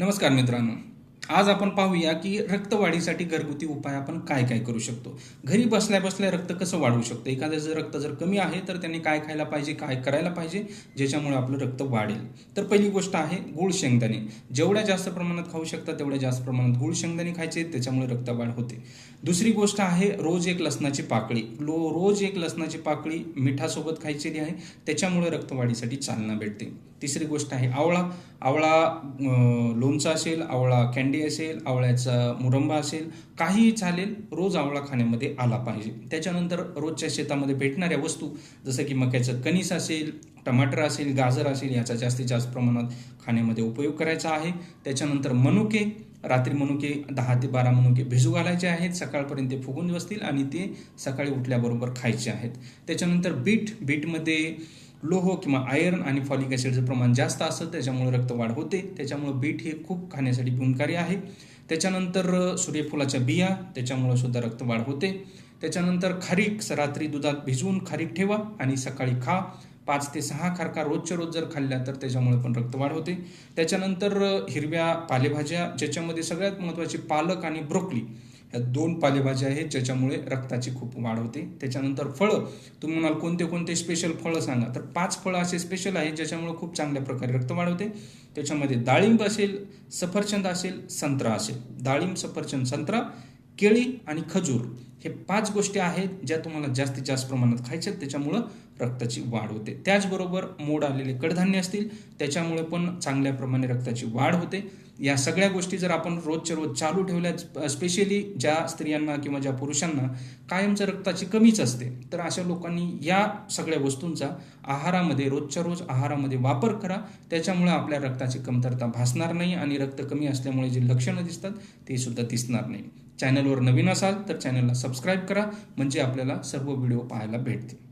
नमस्कार मित्रांनो, आज आपण पाहूया की रक्तवाढीसाठी घरगुती उपाय आपण काय काय करू शकतो. घरी बसल्या बसल्या रक्त कसं वाढवू शकतो. एखाद्याचं रक्त जर कमी आहे तर त्यांनी काय खायला पाहिजे, काय करायला पाहिजे ज्याच्यामुळे आपलं रक्त वाढेल. तर पहिली गोष्ट आहे गूळ शेंगदाणे. जेवढ्या जास्त प्रमाणात खाऊ शकता तेवढ्या जास्त प्रमाणात गूळ शेंगदाणे खायचे, त्याच्यामुळे रक्तवाढ होते. दुसरी गोष्ट आहे रोज एक लसणाची पाकळी. रोज एक लसणाची पाकळी मिठासोबत खायची आहे, त्याच्यामुळे रक्तवाढीसाठी चालना भेटते. तिसरी गोष्ट आहे आवळा. आवळा लोणचं असेल, आवळा कॅन्डी असेल, आवळ्याचा मुरंबा असेल, काहीही चालेल, रोज आवळा खाण्यामध्ये आला पाहिजे. त्याच्यानंतर रोजच्या शेतामध्ये भेटणाऱ्या वस्तू जसं की मक्याचं कणीस असेल, टमाटर असेल, गाजर असेल, याचा जास्तीत जास्त प्रमाणात खाण्यामध्ये उपयोग करायचा आहे. त्याच्यानंतर मनुके. रात्री मनुके 10 ते 12 मनुके भिजू घालायचे आहेत, सकाळपर्यंत ते फुगून बसतील आणि ते सकाळी उठल्याबरोबर खायचे आहेत. त्याच्यानंतर बीटमध्ये लोह किंवा आयर्न आणि फॉलिक ॲसिडचं प्रमाण जास्त असतं, त्याच्यामुळे रक्तवाढ होते. त्याच्यामुळे बीट हे खूप खाण्यासाठी गुणकारी आहे. त्याच्यानंतर सूर्यफुलाच्या बिया, त्याच्यामुळे सुद्धा रक्तवाढ होते. त्याच्यानंतर खारीक रात्री दुधात भिजवून खारीक ठेवा आणि सकाळी खा. 5 ते 6 खारका रोजच्या रोज जर खाल्ल्या तर त्याच्यामुळे पण रक्तवाढ होते. त्याच्यानंतर हिरव्या पालेभाज्या, ज्याच्यामध्ये सगळ्यात महत्त्वाची पालक आणि ब्रोकली, या 2 पालेभाज्या आहेत ज्याच्यामुळे रक्ताची खूप वाढ होते. त्याच्यानंतर फळं. तुम्ही म्हणाल कोणते कोणते स्पेशल फळं सांगा, तर 5 फळं असे स्पेशल आहेत ज्याच्यामुळे खूप चांगल्या प्रकारे रक्तवाढ होते. त्याच्यामध्ये डाळिंब असेल, सफरचंद असेल, संत्रा असेल. डाळिंब, सफरचंद, संत्रा, केळी आणि खजूर हे 5 गोष्टी आहेत ज्या तुम्हाला जास्तीत जास्त प्रमाणात खायच्या, त्याच्यामुळं रक्ताची वाढ होते. त्याचबरोबर मोड आलेले कडधान्य असतील, त्याच्यामुळे पण चांगल्या प्रमाणे रक्ताची वाढ होते. या सगळ्या गोष्टी जर आपण रोजच्या रोज चालू ठेवल्या, स्पेशली ज्या स्त्रियांना किंवा ज्या पुरुषांना कायमचं रक्ताची कमीच असते, तर अशा लोकांनी या सगळ्या वस्तूंचा आहारामध्ये, रोजच्या रोज आहारामध्ये वापर करा. त्याच्यामुळे आपल्या रक्ताची कमतरता भासणार नाही आणि रक्त कमी असल्यामुळे जे लक्षणं दिसतात ते सुद्धा दिसणार नाही. चॅनलवर नवीन असाल तर चॅनलला सबस्क्राईब करा, म्हणजे आपल्याला सर्व व्हिडिओ पाहायला भेटतील.